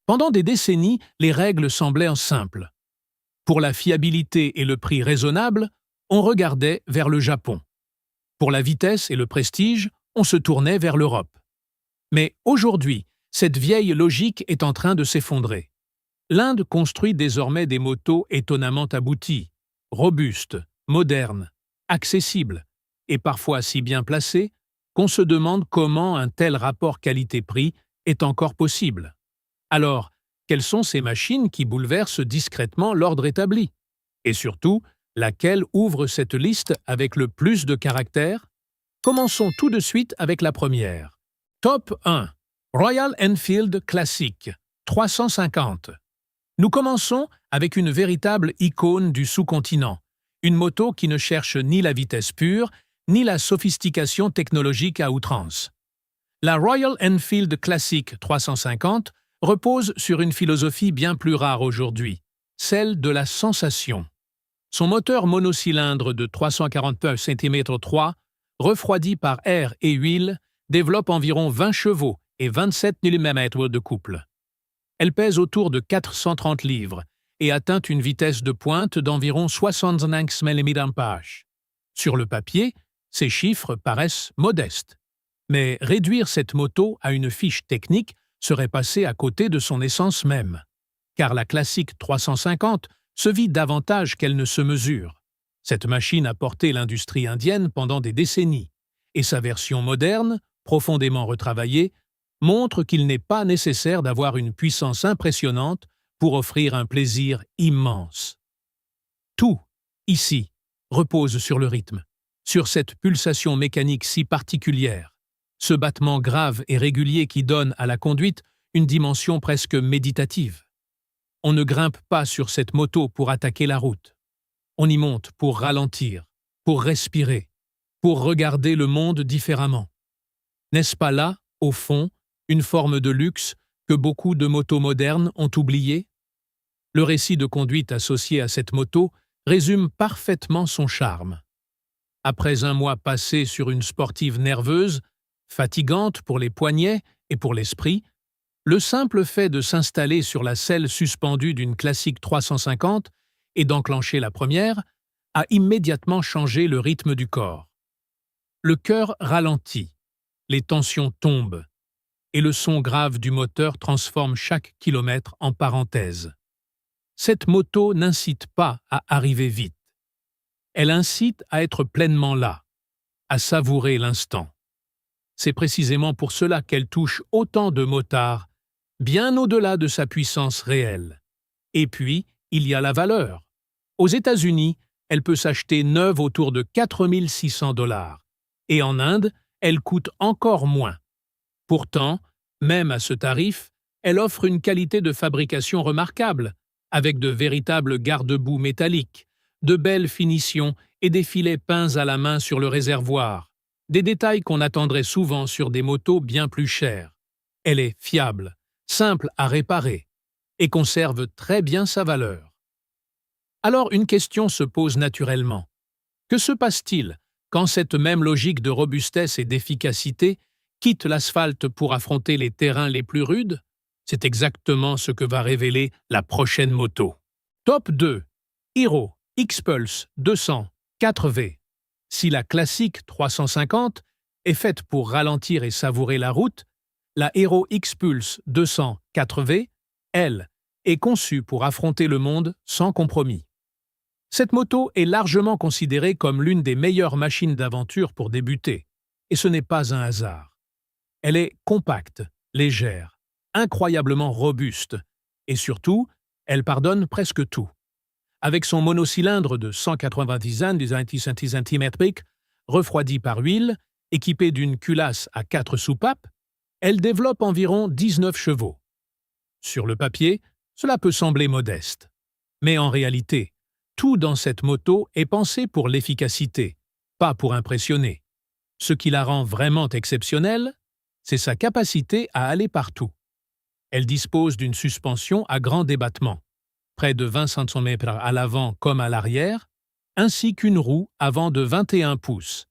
Pendant des décennies, les règles semblaient simples. Pour la fiabilité et le prix raisonnable, on regardait vers le Japon. Pour la vitesse et le prestige, on se tournait vers l'Europe. Mais aujourd'hui, cette vieille logique est en train de s'effondrer. L'Inde construit désormais des motos étonnamment abouties, robustes, modernes, accessibles et parfois si bien placées qu'on se demande comment un tel rapport qualité-prix est encore possible. Alors, quelles sont ces machines qui bouleversent discrètement l'ordre établi? Et surtout, laquelle ouvre cette liste avec le plus de caractère? Commençons tout de suite avec la première. Top 1. Royal Enfield Classic 350. Nous commençons avec une véritable icône du sous-continent, une moto qui ne cherche ni la vitesse pure, ni la sophistication technologique à outrance. La Royal Enfield Classic 350 repose sur une philosophie bien plus rare aujourd'hui, celle de la sensation. Son moteur monocylindre de 349 cm3, refroidi par air et huile, développe environ 20 chevaux et 27 Nm de couple. Elle pèse autour de 430 livres et atteint une vitesse de pointe d'environ 65 mAh. Sur le papier, ces chiffres paraissent modestes. Mais réduire cette moto à une fiche technique serait passer à côté de son essence même. Car la Classic 350 se vit davantage qu'elle ne se mesure. Cette machine a porté l'industrie indienne pendant des décennies, et sa version moderne, profondément retravaillée, montre qu'il n'est pas nécessaire d'avoir une puissance impressionnante pour offrir un plaisir immense. Tout, ici, repose sur le rythme, sur cette pulsation mécanique si particulière, ce battement grave et régulier qui donne à la conduite une dimension presque méditative. On ne grimpe pas sur cette moto pour attaquer la route. On y monte pour ralentir, pour respirer, pour regarder le monde différemment. N'est-ce pas là, au fond, une forme de luxe que beaucoup de motos modernes ont oubliée? Le récit de conduite associé à cette moto résume parfaitement son charme. Après un mois passé sur une sportive nerveuse, fatigante pour les poignets et pour l'esprit, le simple fait de s'installer sur la selle suspendue d'une Classic 350 et d'enclencher la première a immédiatement changé le rythme du corps. Le cœur ralentit, les tensions tombent, et le son grave du moteur transforme chaque kilomètre en parenthèse. Cette moto n'incite pas à arriver vite. Elle incite à être pleinement là, à savourer l'instant. C'est précisément pour cela qu'elle touche autant de motards, bien au-delà de sa puissance réelle. Et puis, il y a la valeur. Aux États-Unis, elle peut s'acheter neuve autour de 4 600 $, et en Inde, elle coûte encore moins. Pourtant, même à ce tarif, elle offre une qualité de fabrication remarquable, avec de véritables garde-boue métalliques, de belles finitions et des filets peints à la main sur le réservoir, des détails qu'on attendrait souvent sur des motos bien plus chères. Elle est fiable, simple à réparer, et conserve très bien sa valeur. Alors une question se pose naturellement. Que se passe-t-il quand cette même logique de robustesse et d'efficacité quitte l'asphalte pour affronter les terrains les plus rudes? C'est exactement ce que va révéler la prochaine moto. Top 2. Hero X-Pulse 200 4V. Si la Classic 350 est faite pour ralentir et savourer la route, la Hero X-Pulse 200 4V, elle, est conçue pour affronter le monde sans compromis. Cette moto est largement considérée comme l'une des meilleures machines d'aventure pour débuter, et ce n'est pas un hasard. Elle est compacte, légère, incroyablement robuste, et surtout, elle pardonne presque tout. Avec son monocylindre de 190 cm, refroidi par huile, équipé d'une culasse à 4 soupapes, elle développe environ 19 chevaux. Sur le papier, cela peut sembler modeste. Mais en réalité, tout dans cette moto est pensé pour l'efficacité, pas pour impressionner. Ce qui la rend vraiment exceptionnelle, c'est sa capacité à aller partout. Elle dispose d'une suspension à grand débattement, près de 20 cm à l'avant comme à l'arrière, ainsi qu'une roue avant de 21 pouces,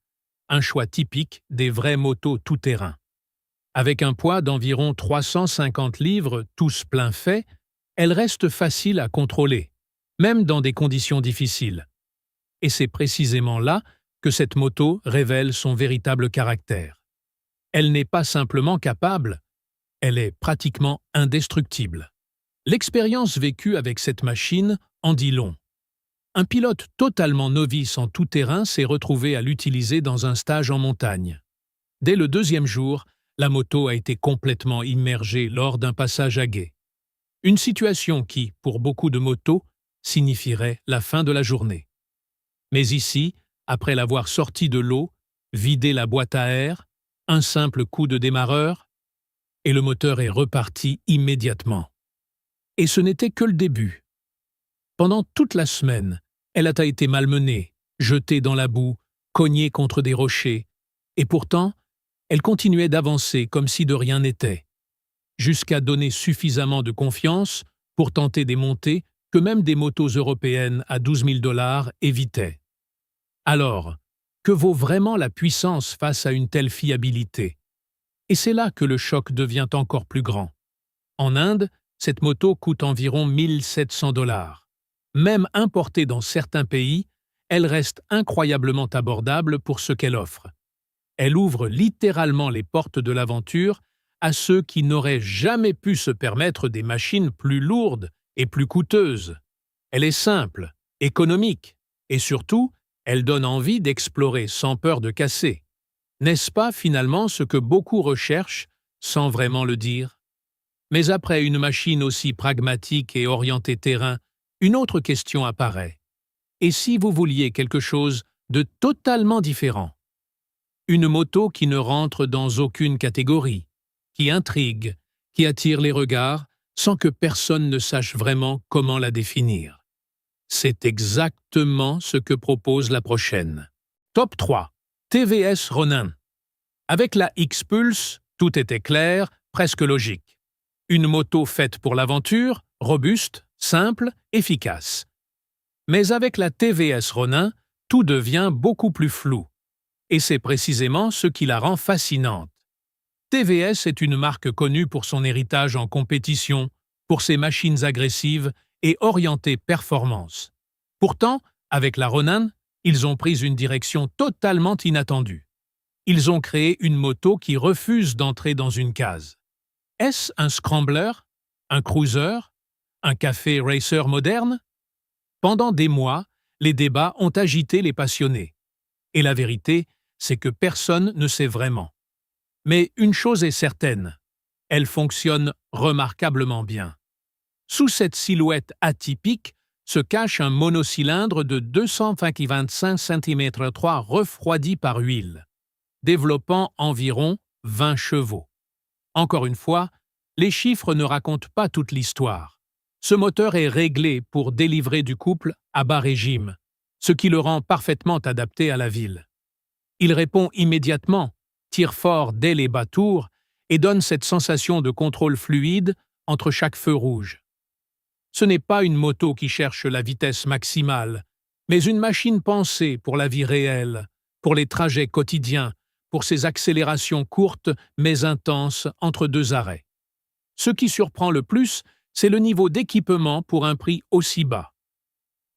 un choix typique des vraies motos tout-terrain. Avec un poids d'environ 350 livres, tous plein fait, elle reste facile à contrôler, même dans des conditions difficiles. Et c'est précisément là que cette moto révèle son véritable caractère. Elle n'est pas simplement capable, elle est pratiquement indestructible. L'expérience vécue avec cette machine en dit long. Un pilote totalement novice en tout-terrain s'est retrouvé à l'utiliser dans un stage en montagne. Dès le deuxième jour, la moto a été complètement immergée lors d'un passage à gué. Une situation qui, pour beaucoup de motos, signifierait la fin de la journée. Mais ici, après l'avoir sortie de l'eau, vidé la boîte à air, un simple coup de démarreur, et le moteur est reparti immédiatement. Et ce n'était que le début. Pendant toute la semaine, elle a été malmenée, jetée dans la boue, cognée contre des rochers, et pourtant, elle continuait d'avancer comme si de rien n'était, jusqu'à donner suffisamment de confiance pour tenter des montées que même des motos européennes à 12 000 $ évitaient. Alors, que vaut vraiment la puissance face à une telle fiabilité? Et c'est là que le choc devient encore plus grand. En Inde, cette moto coûte environ 1 700 $. Même importée dans certains pays, elle reste incroyablement abordable pour ce qu'elle offre. Elle ouvre littéralement les portes de l'aventure à ceux qui n'auraient jamais pu se permettre des machines plus lourdes et plus coûteuses. Elle est simple, économique, et surtout, elle donne envie d'explorer sans peur de casser. N'est-ce pas finalement ce que beaucoup recherchent sans vraiment le dire? Mais après une machine aussi pragmatique et orientée terrain, une autre question apparaît. Et si vous vouliez quelque chose de totalement différent? Une moto qui ne rentre dans aucune catégorie, qui intrigue, qui attire les regards sans que personne ne sache vraiment comment la définir. C'est exactement ce que propose la prochaine. Top 3. TVS Ronin. Avec la X-Pulse, tout était clair, presque logique. Une moto faite pour l'aventure, robuste, simple, efficace. Mais avec la TVS Ronin, tout devient beaucoup plus flou. Et c'est précisément ce qui la rend fascinante. TVS est une marque connue pour son héritage en compétition, pour ses machines agressives et orientées performance. Pourtant, avec la Ronin, ils ont pris une direction totalement inattendue. Ils ont créé une moto qui refuse d'entrer dans une case. Est-ce un scrambler, un cruiser, un café racer moderne? Pendant des mois, les débats ont agité les passionnés. Et la vérité, c'est que personne ne sait vraiment. Mais une chose est certaine, elle fonctionne remarquablement bien. Sous cette silhouette atypique se cache un monocylindre de 225 cm3 refroidi par huile, développant environ 20 chevaux. Encore une fois, les chiffres ne racontent pas toute l'histoire. Ce moteur est réglé pour délivrer du couple à bas régime, ce qui le rend parfaitement adapté à la ville. Il répond immédiatement, tire fort dès les bas tours et donne cette sensation de contrôle fluide entre chaque feu rouge. Ce n'est pas une moto qui cherche la vitesse maximale, mais une machine pensée pour la vie réelle, pour les trajets quotidiens, pour ses accélérations courtes mais intenses entre deux arrêts. Ce qui surprend le plus, c'est le niveau d'équipement pour un prix aussi bas.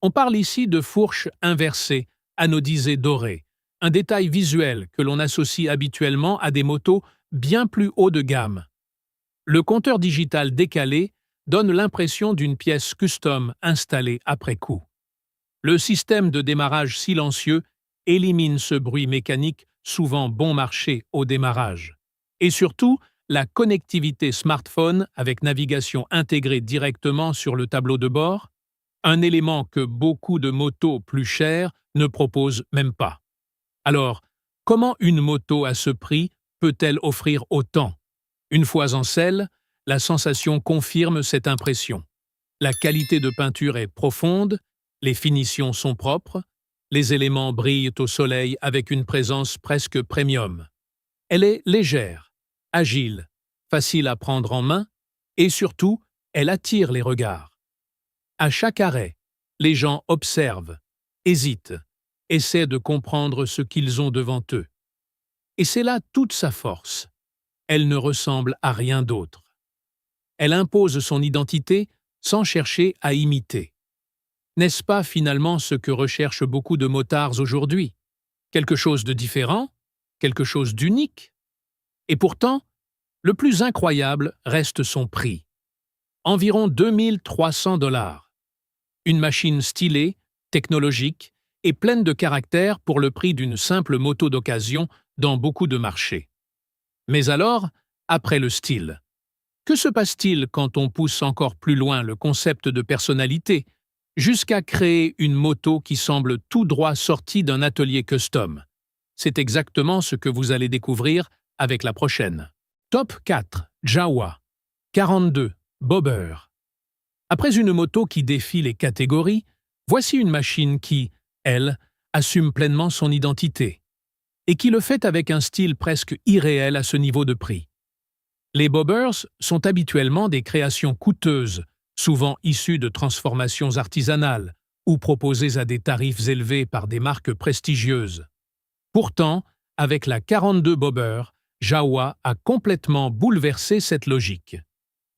On parle ici de fourches inversées, anodisées dorées, un détail visuel que l'on associe habituellement à des motos bien plus haut de gamme. Le compteur digital décalé donne l'impression d'une pièce custom installée après coup. Le système de démarrage silencieux élimine ce bruit mécanique souvent bon marché au démarrage. Et surtout, la connectivité smartphone avec navigation intégrée directement sur le tableau de bord, un élément que beaucoup de motos plus chères ne proposent même pas. Alors, comment une moto à ce prix peut-elle offrir autant? Une fois en selle, la sensation confirme cette impression. La qualité de peinture est profonde, les finitions sont propres, les éléments brillent au soleil avec une présence presque premium. Elle est légère, agile, facile à prendre en main et surtout, elle attire les regards. À chaque arrêt, les gens observent, hésitent, essaient de comprendre ce qu'ils ont devant eux. Et c'est là toute sa force. elle ne ressemble à rien d'autre. Elle impose son identité sans chercher à imiter. N'est-ce pas finalement ce que recherchent beaucoup de motards aujourd'hui? Quelque chose de différent? Quelque chose d'unique? Et pourtant, le plus incroyable reste son prix. Environ 2300 $. Une machine stylée, technologique et pleine de caractère pour le prix d'une simple moto d'occasion dans beaucoup de marchés. Mais alors, après le style, que se passe-t-il quand on pousse encore plus loin le concept de personnalité, jusqu'à créer une moto qui semble tout droit sortie d'un atelier custom? C'est exactement ce que vous allez découvrir avec la prochaine. Top 4. Jawa. 42. Bobber. Après une moto qui défie les catégories, voici une machine qui, elle, assume pleinement son identité, et qui le fait avec un style presque irréel à ce niveau de prix. Les bobbers sont habituellement des créations coûteuses, souvent issues de transformations artisanales ou proposées à des tarifs élevés par des marques prestigieuses. Pourtant, avec la 42 Bobber, Jawa a complètement bouleversé cette logique.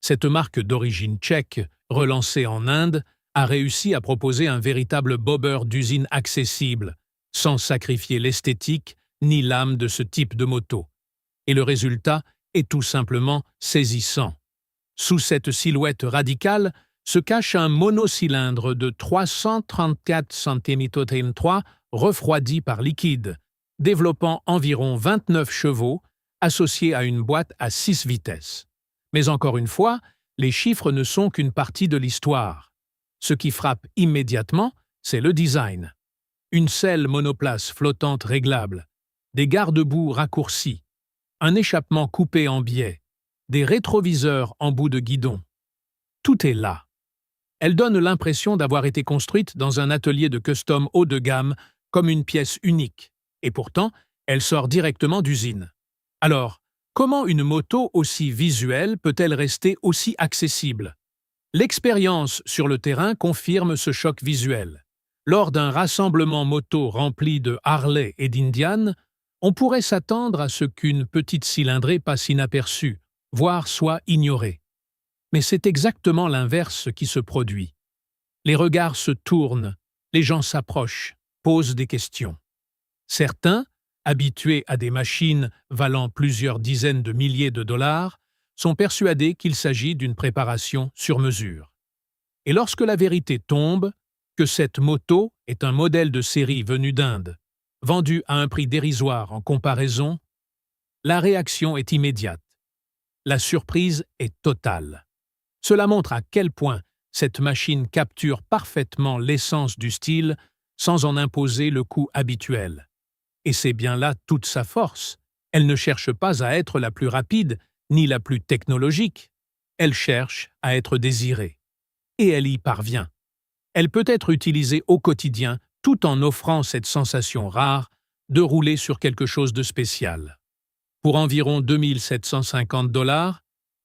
Cette marque d'origine tchèque, relancée en Inde, a réussi à proposer un véritable bobber d'usine accessible, sans sacrifier l'esthétique ni l'âme de ce type de moto. Et le résultat est tout simplement saisissant. Sous cette silhouette radicale se cache un monocylindre de 334 cm3 refroidi par liquide, développant environ 29 chevaux, associé à une boîte à 6 vitesses. Mais encore une fois, les chiffres ne sont qu'une partie de l'histoire. Ce qui frappe immédiatement, c'est le design. Une selle monoplace flottante réglable, des garde-boue raccourcis, un échappement coupé en biais, des rétroviseurs en bout de guidon. Tout est là. Elle donne l'impression d'avoir été construite dans un atelier de custom haut de gamme comme une pièce unique. Et pourtant, elle sort directement d'usine. Alors, comment une moto aussi visuelle peut-elle rester aussi accessible? L'expérience sur le terrain confirme ce choc visuel. Lors d'un rassemblement moto rempli de Harley et d'Indian, on pourrait s'attendre à ce qu'une petite cylindrée passe inaperçue, voire soit ignorée. Mais c'est exactement l'inverse qui se produit. Les regards se tournent, les gens s'approchent, posent des questions. Certains, habitués à des machines valant plusieurs dizaines de milliers de dollars, sont persuadés qu'il s'agit d'une préparation sur mesure. Et lorsque la vérité tombe, que cette moto est un modèle de série venu d'Inde, vendu à un prix dérisoire en comparaison, la réaction est immédiate. La surprise est totale. Cela montre à quel point cette machine capture parfaitement l'essence du style sans en imposer le coût habituel. Et c'est bien là toute sa force. Elle ne cherche pas à être la plus rapide ni la plus technologique. Elle cherche à être désirée. Et elle y parvient. Elle peut être utilisée au quotidien tout en offrant cette sensation rare de rouler sur quelque chose de spécial. Pour environ 2 750 $,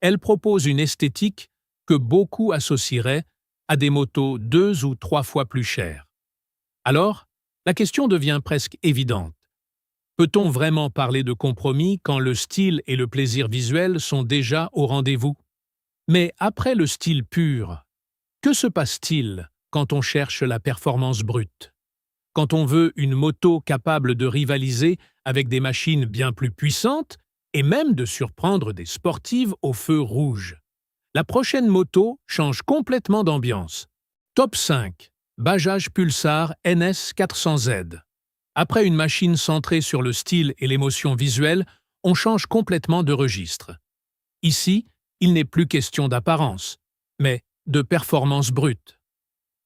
elle propose une esthétique que beaucoup associeraient à des motos 2 ou 3 fois plus chères. Alors, la question devient presque évidente. Peut-on vraiment parler de compromis quand le style et le plaisir visuel sont déjà au rendez-vous? Mais après le style pur, que se passe-t-il quand on cherche la performance brute? Quand on veut une moto capable de rivaliser avec des machines bien plus puissantes et même de surprendre des sportives au feu rouge? La prochaine moto change complètement d'ambiance. Top 5. Bajaj Pulsar NS 400Z. Après une machine centrée sur le style et l'émotion visuelle, on change complètement de registre. Ici, il n'est plus question d'apparence, mais de performance brute.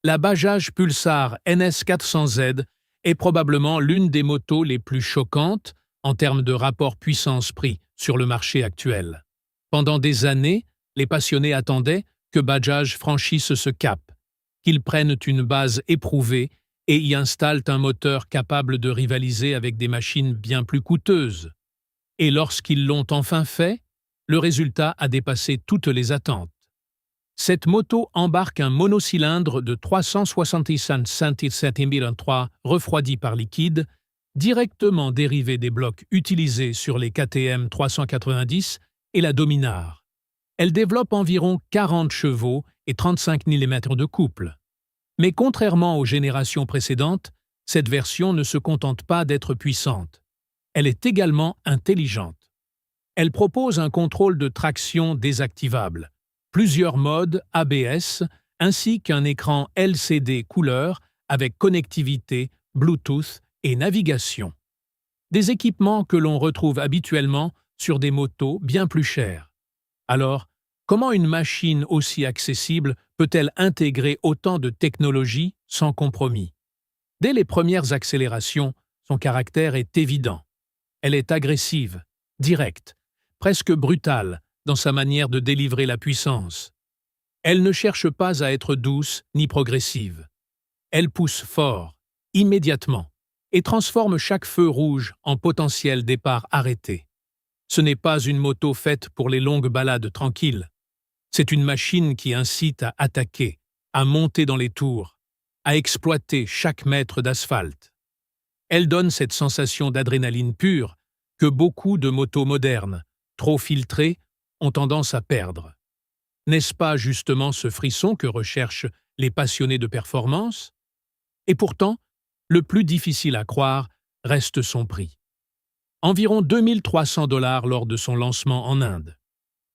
La Bajaj Pulsar NS 400Z est probablement l'une des motos les plus choquantes en termes de rapport puissance-prix sur le marché actuel. Pendant des années, les passionnés attendaient que Bajaj franchisse ce cap, qu'ils prennent une base éprouvée et y installent un moteur capable de rivaliser avec des machines bien plus coûteuses. Et lorsqu'ils l'ont enfin fait, le résultat a dépassé toutes les attentes. Cette moto embarque un monocylindre de 365 cm3 refroidi par liquide, directement dérivé des blocs utilisés sur les KTM 390 et la Dominar. Elle développe environ 40 chevaux et 35 Nm de couple. Mais contrairement aux générations précédentes, cette version ne se contente pas d'être puissante. Elle est également intelligente. Elle propose un contrôle de traction désactivable, plusieurs modes ABS, ainsi qu'un écran LCD couleur avec connectivité, Bluetooth et navigation. Des équipements que l'on retrouve habituellement sur des motos bien plus chères. Alors, comment une machine aussi accessible peut-elle intégrer autant de technologies sans compromis? Dès les premières accélérations, son caractère est évident. Elle est agressive, directe, presque brutale dans sa manière de délivrer la puissance. Elle ne cherche pas à être douce ni progressive. Elle pousse fort, immédiatement, et transforme chaque feu rouge en potentiel départ arrêté. Ce n'est pas une moto faite pour les longues balades tranquilles. C'est une machine qui incite à attaquer, à monter dans les tours, à exploiter chaque mètre d'asphalte. Elle donne cette sensation d'adrénaline pure que beaucoup de motos modernes, trop filtrées, ont tendance à perdre. N'est-ce pas justement ce frisson que recherchent les passionnés de performance? Et pourtant, le plus difficile à croire reste son prix. Environ 2300 $ lors de son lancement en Inde.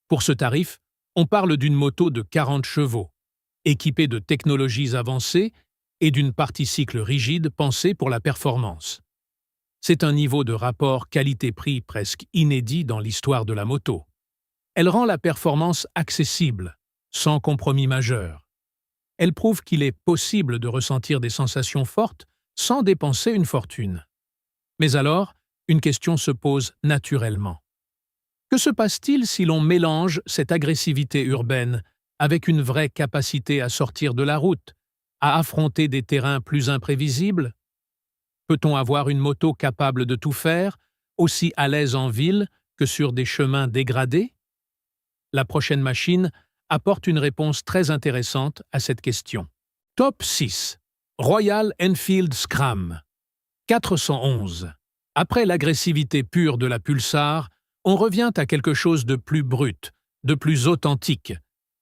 Pour ce tarif, on parle d'une moto de 40 chevaux, équipée de technologies avancées et d'une partie cycle rigide pensée pour la performance. C'est un niveau de rapport qualité-prix presque inédit dans l'histoire de la moto. Elle rend la performance accessible, sans compromis majeur. Elle prouve qu'il est possible de ressentir des sensations fortes sans dépenser une fortune. Mais alors, une question se pose naturellement. Que se passe-t-il si l'on mélange cette agressivité urbaine avec une vraie capacité à sortir de la route, à affronter des terrains plus imprévisibles? Peut-on avoir une moto capable de tout faire, aussi à l'aise en ville que sur des chemins dégradés? La prochaine machine apporte une réponse très intéressante à cette question. Top 6. Royal Enfield Scram 411. Après l'agressivité pure de la Pulsar, on revient à quelque chose de plus brut, de plus authentique,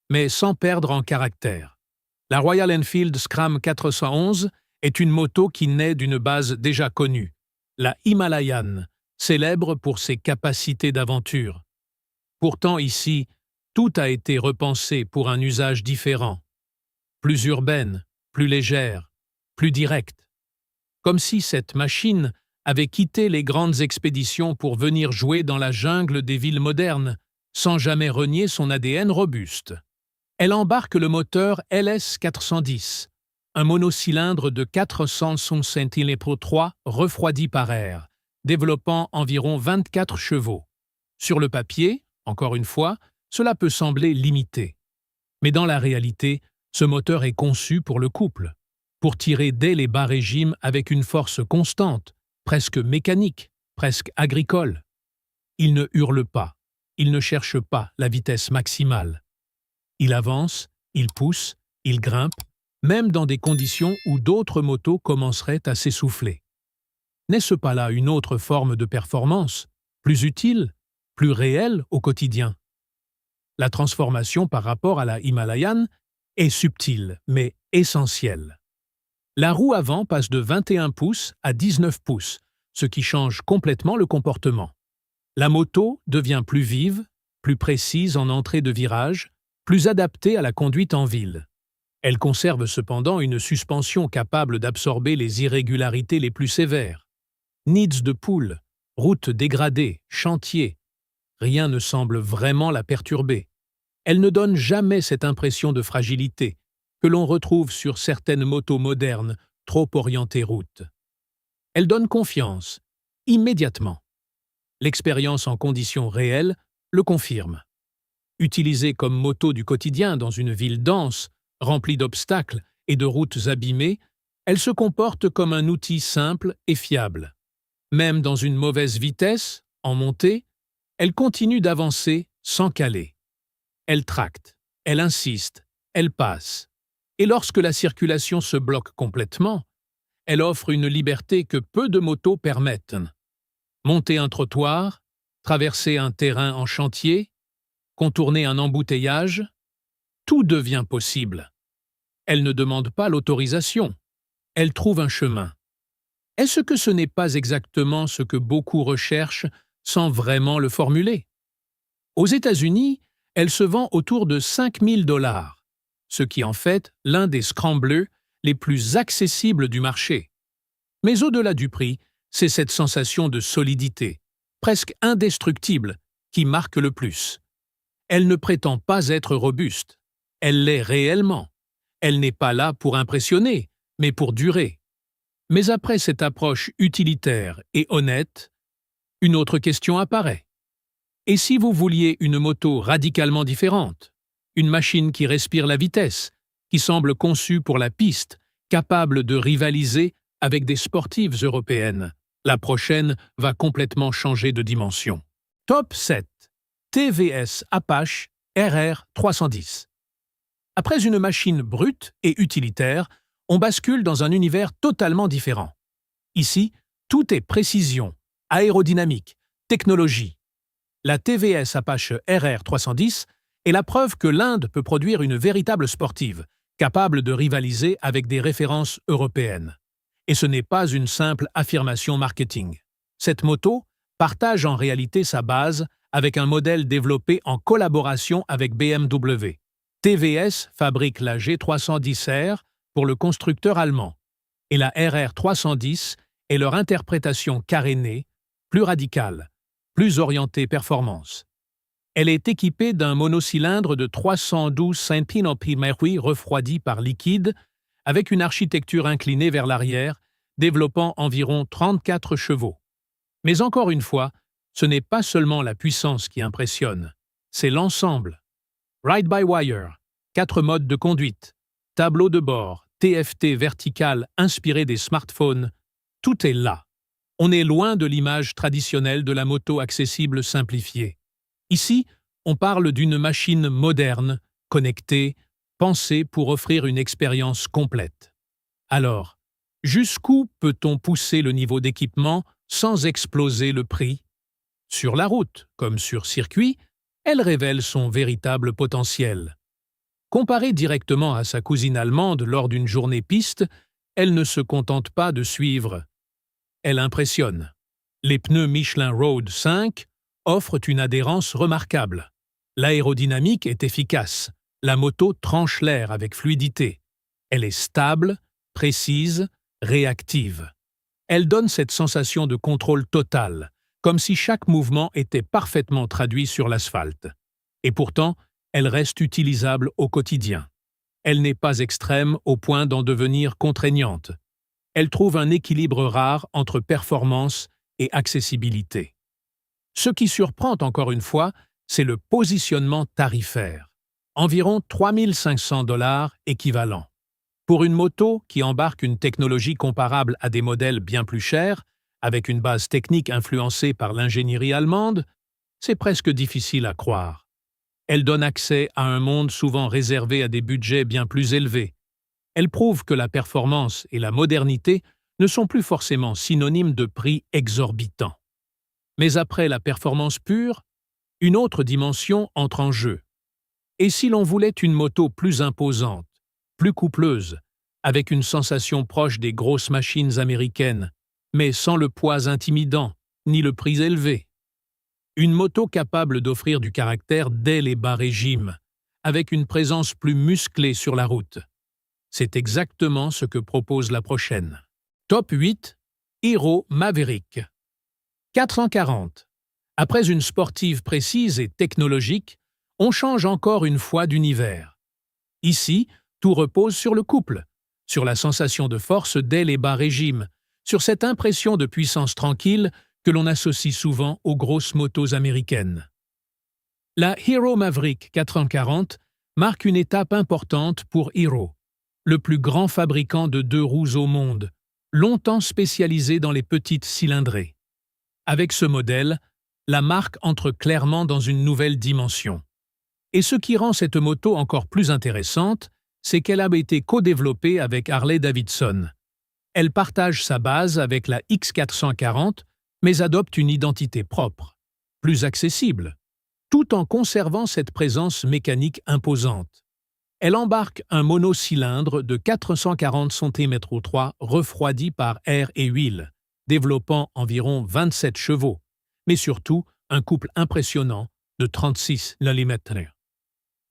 mais sans perdre en caractère. La Royal Enfield Scram 411 est une moto qui naît d'une base déjà connue, la Himalayan, célèbre pour ses capacités d'aventure. Pourtant ici, tout a été repensé pour un usage différent, plus urbaine, plus légère, plus directe. Comme si cette machine avait quitté les grandes expéditions pour venir jouer dans la jungle des villes modernes, sans jamais renier son ADN robuste. Elle embarque le moteur LS410, un monocylindre de 465 kW refroidi par air, développant environ 24 chevaux. Sur le papier, encore une fois, cela peut sembler limité. Mais dans la réalité, ce moteur est conçu pour le couple, pour tirer dès les bas régimes avec une force constante, presque mécanique, presque agricole. Il ne hurle pas, il ne cherche pas la vitesse maximale. Il avance, il pousse, il grimpe, même dans des conditions où d'autres motos commenceraient à s'essouffler. N'est-ce pas là une autre forme de performance, plus utile, plus réelle au quotidien? La transformation par rapport à la Himalayan est subtile, mais essentielle. La roue avant passe de 21 pouces à 19 pouces, ce qui change complètement le comportement. La moto devient plus vive, plus précise en entrée de virage, plus adaptée à la conduite en ville. Elle conserve cependant une suspension capable d'absorber les irrégularités les plus sévères. Nids de poules, routes dégradées, chantiers. Rien ne semble vraiment la perturber. Elle ne donne jamais cette impression de fragilité que l'on retrouve sur certaines motos modernes trop orientées route. Elle donne confiance, immédiatement. L'expérience en conditions réelles le confirme. Utilisée comme moto du quotidien dans une ville dense, remplie d'obstacles et de routes abîmées, elle se comporte comme un outil simple et fiable. Même dans une mauvaise vitesse, en montée, elle continue d'avancer sans caler. Elle tracte, elle insiste, elle passe. Et lorsque la circulation se bloque complètement, elle offre une liberté que peu de motos permettent. Monter un trottoir, traverser un terrain en chantier, contourner un embouteillage, tout devient possible. Elle ne demande pas l'autorisation, elle trouve un chemin. Est-ce que ce n'est pas exactement ce que beaucoup recherchent sans vraiment le formuler? Aux États-Unis, elle se vend autour de 5 000 $, ce qui en fait l'un des scramblers les plus accessibles du marché. Mais au-delà du prix, c'est cette sensation de solidité, presque indestructible, qui marque le plus. Elle ne prétend pas être robuste. Elle l'est réellement. Elle n'est pas là pour impressionner, mais pour durer. Mais après cette approche utilitaire et honnête, une autre question apparaît. Et si vous vouliez une moto radicalement différente, une machine qui respire la vitesse, qui semble conçue pour la piste, capable de rivaliser avec des sportives européennes, la prochaine va complètement changer de dimension. Top 7. TVS Apache RR 310. Après une machine brute et utilitaire, on bascule dans un univers totalement différent. Ici, tout est précision, aérodynamique, technologie. La TVS Apache RR 310 est la preuve que l'Inde peut produire une véritable sportive, capable de rivaliser avec des références européennes. Et ce n'est pas une simple affirmation marketing. Cette moto partage en réalité sa base avec un modèle développé en collaboration avec BMW. TVS fabrique la G310R pour le constructeur allemand, et la RR 310 est leur interprétation carénée, plus radicale, plus orientée performance. Elle est équipée d'un monocylindre de 312 cm3 refroidi par liquide, avec une architecture inclinée vers l'arrière, développant environ 34 chevaux. Mais encore une fois, ce n'est pas seulement la puissance qui impressionne, c'est l'ensemble. Ride-by-wire, 4 modes de conduite, tableau de bord, TFT vertical inspiré des smartphones, tout est là. On est loin de l'image traditionnelle de la moto accessible simplifiée. Ici, on parle d'une machine moderne, connectée, pensée pour offrir une expérience complète. Alors, jusqu'où peut-on pousser le niveau d'équipement sans exploser le prix? Sur la route, comme sur circuit, elle révèle son véritable potentiel. Comparée directement à sa cousine allemande lors d'une journée piste, elle ne se contente pas de suivre. Elle impressionne. Les pneus Michelin Road 5 offrent une adhérence remarquable. L'aérodynamique est efficace. La moto tranche l'air avec fluidité. Elle est stable, précise, réactive. Elle donne cette sensation de contrôle total, comme si chaque mouvement était parfaitement traduit sur l'asphalte. Et pourtant, elle reste utilisable au quotidien. Elle n'est pas extrême au point d'en devenir contraignante. Elle trouve un équilibre rare entre performance et accessibilité. Ce qui surprend encore une fois, c'est le positionnement tarifaire. Environ 3 500 $ équivalent. Pour une moto qui embarque une technologie comparable à des modèles bien plus chers, avec une base technique influencée par l'ingénierie allemande, c'est presque difficile à croire. Elle donne accès à un monde souvent réservé à des budgets bien plus élevés. Elle prouve que la performance et la modernité ne sont plus forcément synonymes de prix exorbitants. Mais après la performance pure, une autre dimension entre en jeu. Et si l'on voulait une moto plus imposante, plus coupleuse, avec une sensation proche des grosses machines américaines, mais sans le poids intimidant, ni le prix élevé? Une moto capable d'offrir du caractère dès les bas régimes, avec une présence plus musclée sur la route. C'est exactement ce que propose la prochaine. Top 8. Hero Maverick. 440. Après une sportive précise et technologique, on change encore une fois d'univers. Ici, tout repose sur le couple, sur la sensation de force dès les bas régimes, sur cette impression de puissance tranquille que l'on associe souvent aux grosses motos américaines. La Hero Maverick 440 marque une étape importante pour Hero, le plus grand fabricant de deux roues au monde, longtemps spécialisé dans les petites cylindrées. Avec ce modèle, la marque entre clairement dans une nouvelle dimension. Et ce qui rend cette moto encore plus intéressante, c'est qu'elle a été co-développée avec Harley-Davidson. Elle partage sa base avec la X440, mais adopte une identité propre, plus accessible. tout en conservant cette présence mécanique imposante. Elle embarque un monocylindre de 440 cm3 refroidi par air et huile, développant environ 27 chevaux, mais surtout un couple impressionnant de 36 mm.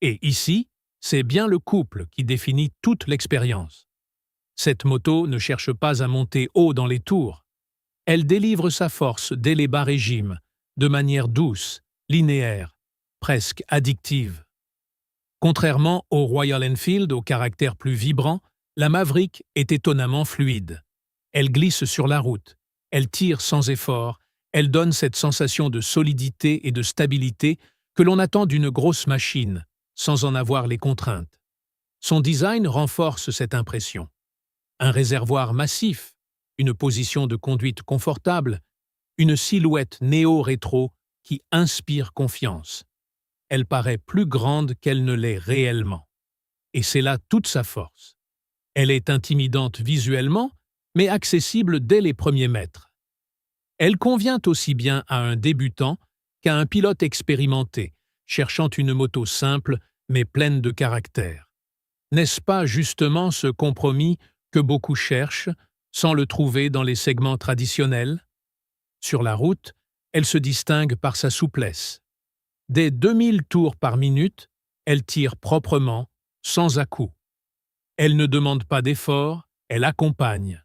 Et ici, c'est bien le couple qui définit toute l'expérience. Cette moto ne cherche pas à monter haut dans les tours. Elle délivre sa force dès les bas régimes, de manière douce, linéaire, presque addictive. Contrairement au Royal Enfield au caractère plus vibrant, la Maverick est étonnamment fluide. Elle glisse sur la route, elle tire sans effort, elle donne cette sensation de solidité et de stabilité que l'on attend d'une grosse machine, sans en avoir les contraintes. Son design renforce cette impression. Un réservoir massif, une position de conduite confortable, une silhouette néo-rétro qui inspire confiance. Elle paraît plus grande qu'elle ne l'est réellement. Et c'est là toute sa force. Elle est intimidante visuellement, mais accessible dès les premiers mètres. Elle convient aussi bien à un débutant qu'à un pilote expérimenté, cherchant une moto simple mais pleine de caractère. N'est-ce pas justement ce compromis que beaucoup cherchent, sans le trouver dans les segments traditionnels? Sur la route, elle se distingue par sa souplesse. Dès 2000 tours par minute, elle tire proprement, sans à-coups. Elle ne demande pas d'effort, elle accompagne.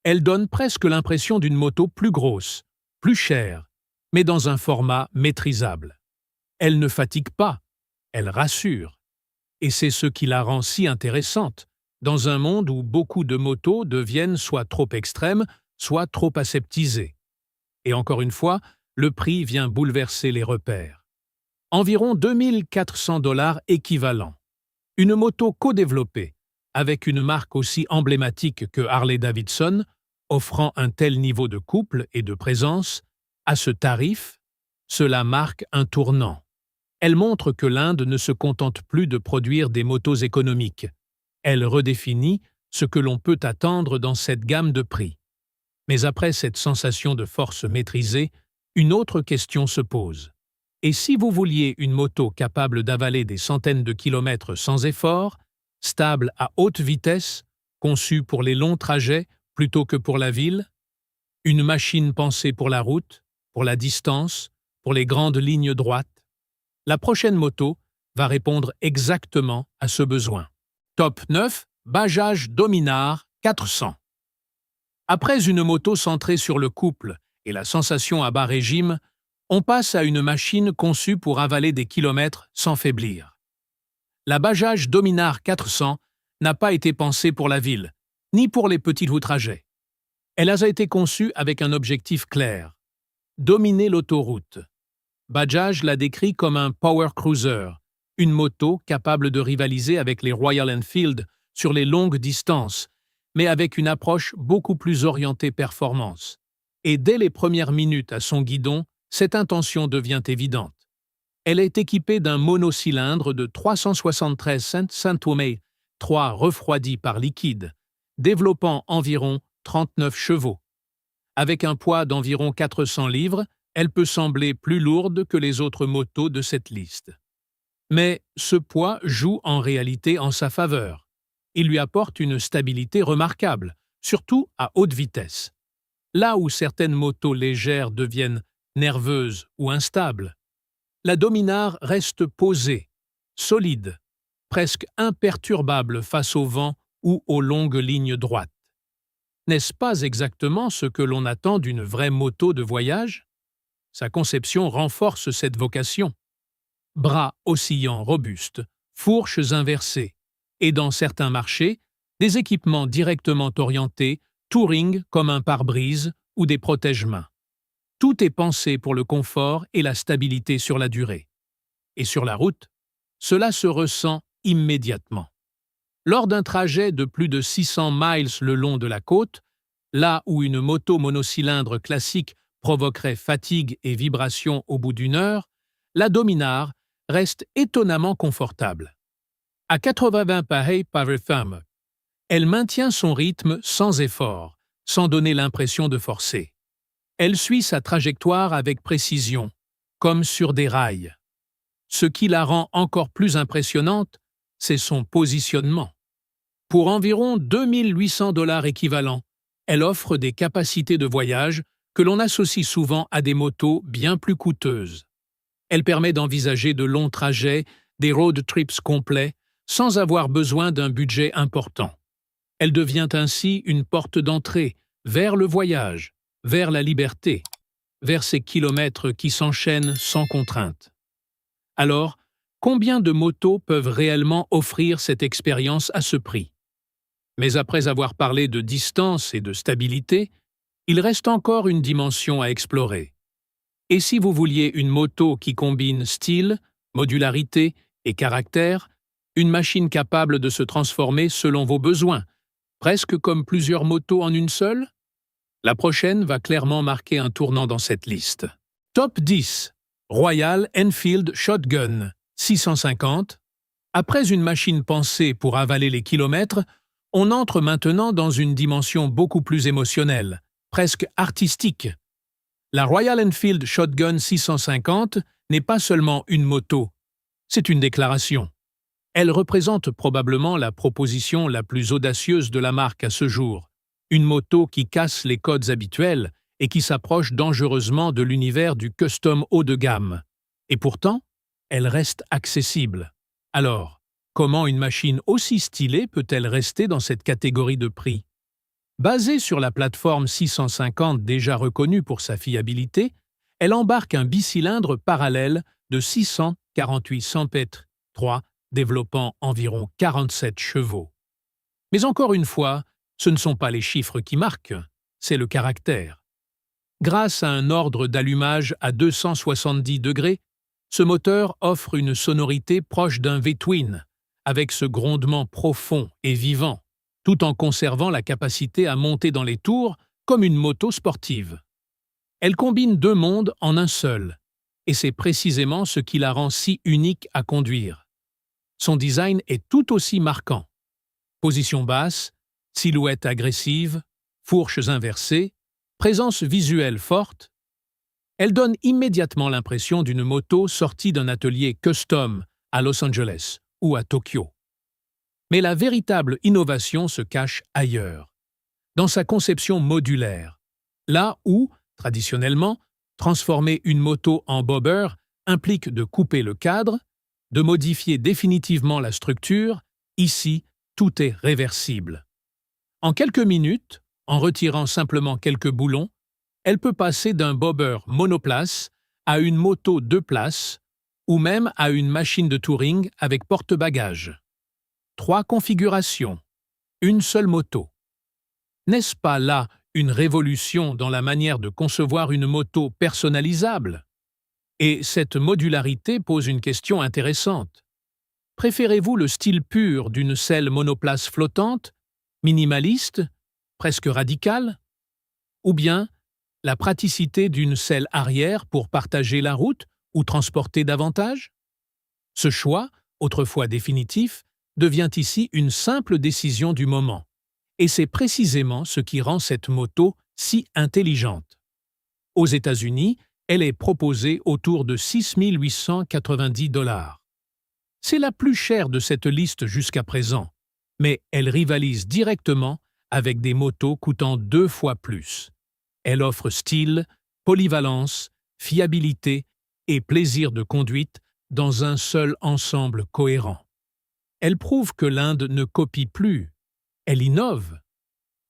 Elle donne presque l'impression d'une moto plus grosse, plus chère, mais dans un format maîtrisable. Elle ne fatigue pas, elle rassure. Et c'est ce qui la rend si intéressante, dans un monde où beaucoup de motos deviennent soit trop extrêmes, soit trop aseptisées. Et encore une fois, le prix vient bouleverser les repères. Environ 2400 $ équivalent. Une moto co-développée, avec une marque aussi emblématique que Harley-Davidson, offrant un tel niveau de couple et de présence, à ce tarif, cela marque un tournant. Elle montre que l'Inde ne se contente plus de produire des motos économiques. Elle redéfinit ce que l'on peut attendre dans cette gamme de prix. Mais après cette sensation de force maîtrisée, une autre question se pose. Et si vous vouliez une moto capable d'avaler des centaines de kilomètres sans effort, stable à haute vitesse, conçue pour les longs trajets plutôt que pour la ville, une machine pensée pour la route, pour la distance, pour les grandes lignes droites, la prochaine moto va répondre exactement à ce besoin. Top 9, Bajaj Dominar 400. Après une moto centrée sur le couple et la sensation à bas régime, on passe à une machine conçue pour avaler des kilomètres sans faiblir. La Bajaj Dominar 400 n'a pas été pensée pour la ville, ni pour les petits trajets. Elle a été conçue avec un objectif clair: dominer l'autoroute. Bajaj l'a décrit comme un power cruiser, une moto capable de rivaliser avec les Royal Enfield sur les longues distances, mais avec une approche beaucoup plus orientée performance. Et dès les premières minutes à son guidon, cette intention devient évidente. Elle est équipée d'un monocylindre de 373 Cm3 refroidi par liquide, développant environ 39 chevaux. Avec un poids d'environ 400 livres, elle peut sembler plus lourde que les autres motos de cette liste. Mais ce poids joue en réalité en sa faveur. Il lui apporte une stabilité remarquable, surtout à haute vitesse. Là où certaines motos légères deviennent nerveuses ou instables, la Dominar reste posée, solide, presque imperturbable face au vent ou aux longues lignes droites. N'est-ce pas exactement ce que l'on attend d'une vraie moto de voyage? Sa conception renforce cette vocation. Bras oscillants robustes, fourches inversées, et dans certains marchés, des équipements directement orientés, touring comme un pare-brise ou des protège-mains. Tout est pensé pour le confort et la stabilité sur la durée. Et sur la route, cela se ressent immédiatement. Lors d'un trajet de plus de 600 miles le long de la côte, là où une moto monocylindre classique provoquerait fatigue et vibration au bout d'une heure, la Dominar reste étonnamment confortable. À 80 ph par FM, elle maintient son rythme sans effort, sans donner l'impression de forcer. Elle suit sa trajectoire avec précision, comme sur des rails. Ce qui la rend encore plus impressionnante, c'est son positionnement. Pour environ 2 800 $ équivalents, elle offre des capacités de voyage que l'on associe souvent à des motos bien plus coûteuses. Elle permet d'envisager de longs trajets, des road trips complets, sans avoir besoin d'un budget important. Elle devient ainsi une porte d'entrée vers le voyage, vers la liberté, vers ces kilomètres qui s'enchaînent sans contrainte. Alors, combien de motos peuvent réellement offrir cette expérience à ce prix? Mais après avoir parlé de distance et de stabilité, il reste encore une dimension à explorer. Et si vous vouliez une moto qui combine style, modularité et caractère, une machine capable de se transformer selon vos besoins, presque comme plusieurs motos en une seule? La prochaine va clairement marquer un tournant dans cette liste. Top 10. Royal Enfield Shotgun 650. Après une machine pensée pour avaler les kilomètres, on entre maintenant dans une dimension beaucoup plus émotionnelle, presque artistique. La Royal Enfield Shotgun 650 n'est pas seulement une moto, c'est une déclaration. Elle représente probablement la proposition la plus audacieuse de la marque à ce jour, une moto qui casse les codes habituels et qui s'approche dangereusement de l'univers du custom haut de gamme. Et pourtant, elle reste accessible. Alors, comment une machine aussi stylée peut-elle rester dans cette catégorie de prix? Basée sur la plateforme 650 déjà reconnue pour sa fiabilité, elle embarque un bicylindre parallèle de 648 cm3, développant environ 47 chevaux. Mais encore une fois, ce ne sont pas les chiffres qui marquent, c'est le caractère. Grâce à un ordre d'allumage à 270 degrés, ce moteur offre une sonorité proche d'un V-twin, avec ce grondement profond et vivant, tout en conservant la capacité à monter dans les tours comme une moto sportive. Elle combine deux mondes en un seul, et c'est précisément ce qui la rend si unique à conduire. Son design est tout aussi marquant. Position basse, silhouette agressive, fourches inversées, présence visuelle forte. Elle donne immédiatement l'impression d'une moto sortie d'un atelier custom à Los Angeles ou à Tokyo. Mais la véritable innovation se cache ailleurs, dans sa conception modulaire, là où, traditionnellement, transformer une moto en bobber implique de couper le cadre, de modifier définitivement la structure, ici, tout est réversible. En quelques minutes, en retirant simplement quelques boulons, elle peut passer d'un bobber monoplace à une moto 2 places ou même à une machine de touring avec porte-bagages. 3 configurations, une seule moto. N'est-ce pas là une révolution dans la manière de concevoir une moto personnalisable? Et cette modularité pose une question intéressante. Préférez-vous le style pur d'une selle monoplace flottante, minimaliste, presque radicale? Ou bien la praticité d'une selle arrière pour partager la route ou transporter davantage? Ce choix, autrefois définitif, devient ici une simple décision du moment. Et c'est précisément ce qui rend cette moto si intelligente. Aux États-Unis, elle est proposée autour de 6 890 $. C'est la plus chère de cette liste jusqu'à présent, mais elle rivalise directement avec des motos coûtant 2 fois plus. Elle offre style, polyvalence, fiabilité et plaisir de conduite dans un seul ensemble cohérent. Elle prouve que l'Inde ne copie plus, elle innove.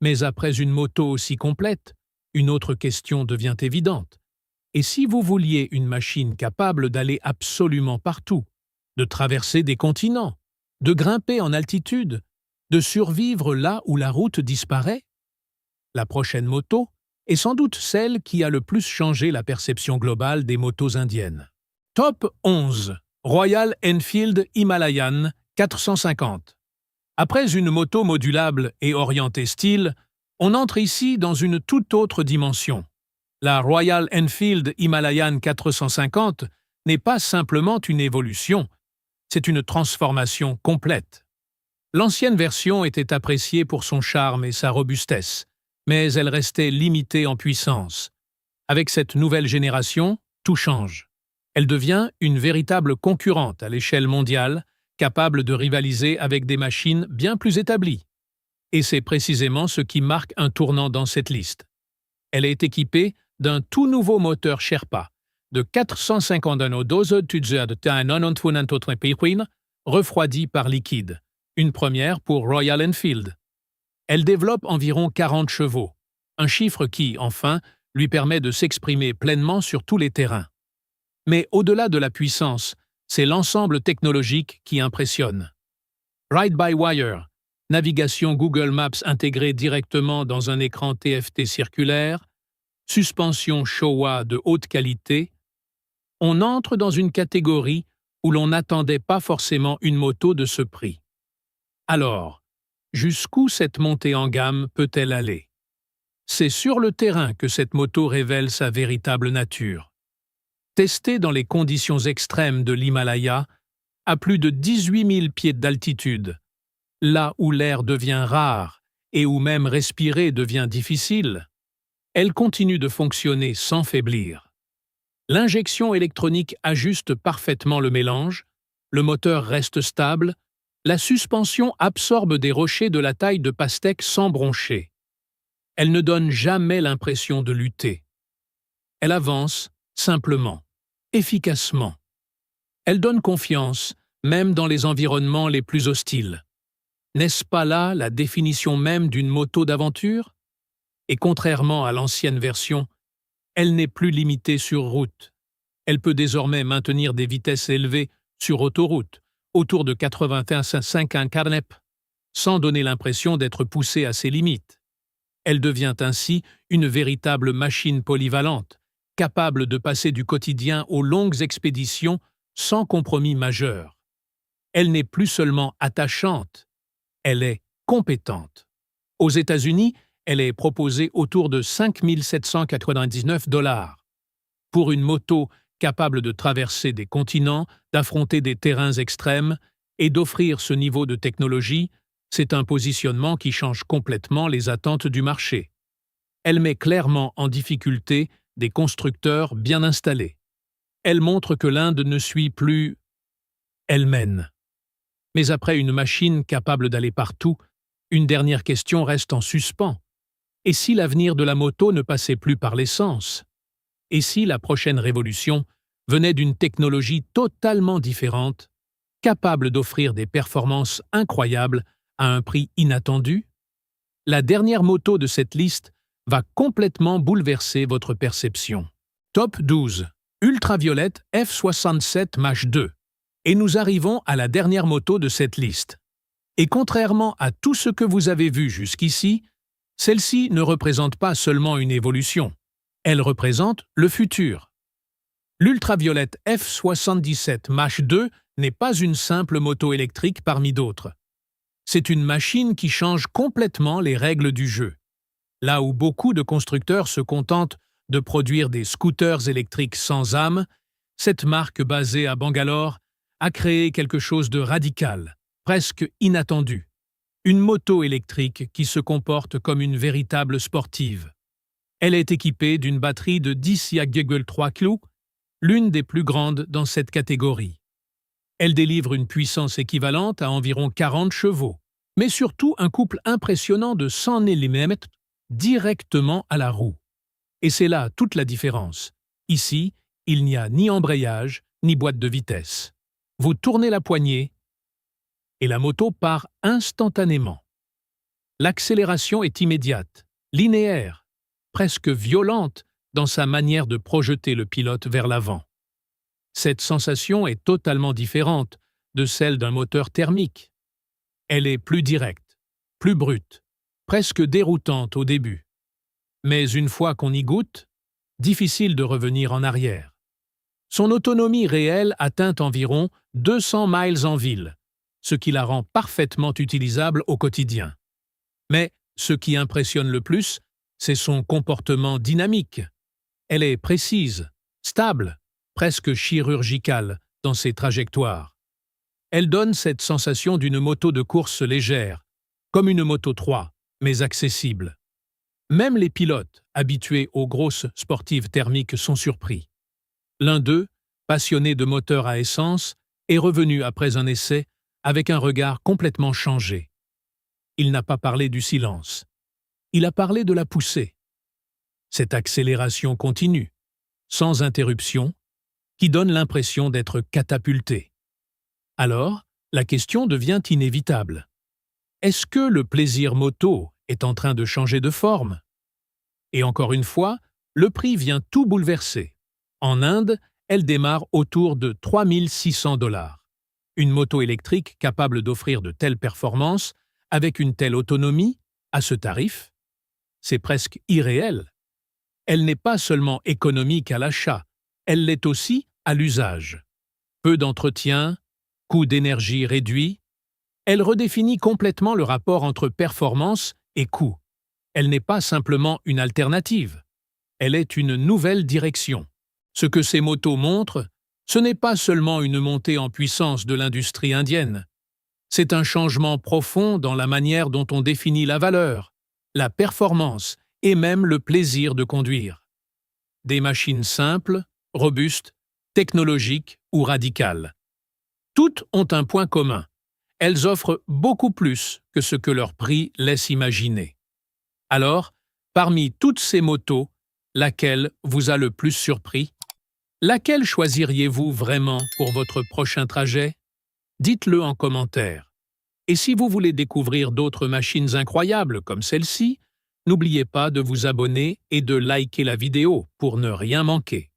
Mais après une moto aussi complète, une autre question devient évidente. Et si vous vouliez une machine capable d'aller absolument partout, de traverser des continents, de grimper en altitude, de survivre là où la route disparaît? La prochaine moto est sans doute celle qui a le plus changé la perception globale des motos indiennes. Top 11. Royal Enfield Himalayan 450. Après une moto modulable et orientée style, on entre ici dans une toute autre dimension. La Royal Enfield Himalayan 450 n'est pas simplement une évolution, c'est une transformation complète. L'ancienne version était appréciée pour son charme et sa robustesse, mais elle restait limitée en puissance. Avec cette nouvelle génération, tout change. Elle devient une véritable concurrente à l'échelle mondiale, capable de rivaliser avec des machines bien plus établies. Et c'est précisément ce qui marque un tournant dans cette liste. Elle est équipée d'un tout nouveau moteur Sherpa de 451 refroidi par liquide, une première pour Royal Enfield. Elle développe environ 40 chevaux, un chiffre qui, enfin, lui permet de s'exprimer pleinement sur tous les terrains. Mais au-delà de la puissance, c'est l'ensemble technologique qui impressionne. Ride-by-wire, navigation Google Maps intégrée directement dans un écran TFT circulaire, suspension Showa de haute qualité, on entre dans une catégorie où l'on n'attendait pas forcément une moto de ce prix. Alors, jusqu'où cette montée en gamme peut-elle aller? C'est sur le terrain que cette moto révèle sa véritable nature. Testée dans les conditions extrêmes de l'Himalaya, à plus de 18 000 pieds d'altitude, là où l'air devient rare et où même respirer devient difficile, elle continue de fonctionner sans faiblir. L'injection électronique ajuste parfaitement le mélange, le moteur reste stable, la suspension absorbe des rochers de la taille de pastèque sans broncher. Elle ne donne jamais l'impression de lutter. Elle avance simplement, efficacement. Elle donne confiance, même dans les environnements les plus hostiles. N'est-ce pas là la définition même d'une moto d'aventure? Et contrairement à l'ancienne version, elle n'est plus limitée sur route. Elle peut désormais maintenir des vitesses élevées sur autoroute, autour de 85 km/h, sans donner l'impression d'être poussée à ses limites. Elle devient ainsi une véritable machine polyvalente, capable de passer du quotidien aux longues expéditions sans compromis majeur. Elle n'est plus seulement attachante, elle est compétente. Aux États-Unis, elle est proposée autour de 5 799 $. Pour une moto capable de traverser des continents, d'affronter des terrains extrêmes et d'offrir ce niveau de technologie, c'est un positionnement qui change complètement les attentes du marché. Elle met clairement en difficulté des constructeurs bien installés. Elle montre que l'Inde ne suit plus, elle mène. Mais après une machine capable d'aller partout, une dernière question reste en suspens. Et si l'avenir de la moto ne passait plus par l'essence? Et si la prochaine révolution venait d'une technologie totalement différente, capable d'offrir des performances incroyables à un prix inattendu? La dernière moto de cette liste va complètement bouleverser votre perception. Top 12. Ultraviolette F67 Mach 2. Et nous arrivons à la dernière moto de cette liste. Et contrairement à tout ce que vous avez vu jusqu'ici, celle-ci ne représente pas seulement une évolution, elle représente le futur. L'Ultraviolette F77 Mach 2 n'est pas une simple moto électrique parmi d'autres. C'est une machine qui change complètement les règles du jeu. Là où beaucoup de constructeurs se contentent de produire des scooters électriques sans âme, cette marque basée à Bangalore a créé quelque chose de radical, presque inattendu. Une moto électrique qui se comporte comme une véritable sportive. Elle est équipée d'une batterie de 10,3 kg, l'une des plus grandes dans cette catégorie. Elle délivre une puissance équivalente à environ 40 chevaux, mais surtout un couple impressionnant de 100 Nm directement à la roue. Et c'est là toute la différence. Ici, il n'y a ni embrayage, ni boîte de vitesse. Vous tournez la poignée et la moto part instantanément. L'accélération est immédiate, linéaire, presque violente dans sa manière de projeter le pilote vers l'avant. Cette sensation est totalement différente de celle d'un moteur thermique. Elle est plus directe, plus brute, presque déroutante au début. Mais une fois qu'on y goûte, difficile de revenir en arrière. Son autonomie réelle atteint environ 200 miles en ville, ce qui la rend parfaitement utilisable au quotidien. Mais ce qui impressionne le plus, c'est son comportement dynamique. Elle est précise, stable, presque chirurgicale dans ses trajectoires. Elle donne cette sensation d'une moto de course légère, comme une Moto 3, mais accessible. Même les pilotes, habitués aux grosses sportives thermiques, sont surpris. L'un d'eux, passionné de moteurs à essence, est revenu après un essai avec un regard complètement changé. Il n'a pas parlé du silence. Il a parlé de la poussée. Cette accélération continue, sans interruption, qui donne l'impression d'être catapulté. Alors, la question devient inévitable. Est-ce que le plaisir moto est en train de changer de forme? Et encore une fois, le prix vient tout bouleverser. En Inde, elle démarre autour de 3 600 $. Une moto électrique capable d'offrir de telles performances, avec une telle autonomie, à ce tarif, c'est presque irréel. Elle n'est pas seulement économique à l'achat, elle l'est aussi à l'usage. Peu d'entretien, coût d'énergie réduit, elle redéfinit complètement le rapport entre performance et coût. Elle n'est pas simplement une alternative, elle est une nouvelle direction. Ce que ces motos montrent, ce n'est pas seulement une montée en puissance de l'industrie indienne. C'est un changement profond dans la manière dont on définit la valeur, la performance et même le plaisir de conduire. Des machines simples, robustes, technologiques ou radicales. Toutes ont un point commun. Elles offrent beaucoup plus que ce que leur prix laisse imaginer. Alors, parmi toutes ces motos, laquelle vous a le plus surpris? Laquelle choisiriez-vous vraiment pour votre prochain trajet? Dites-le en commentaire. Et si vous voulez découvrir d'autres machines incroyables comme celle-ci, n'oubliez pas de vous abonner et de liker la vidéo pour ne rien manquer.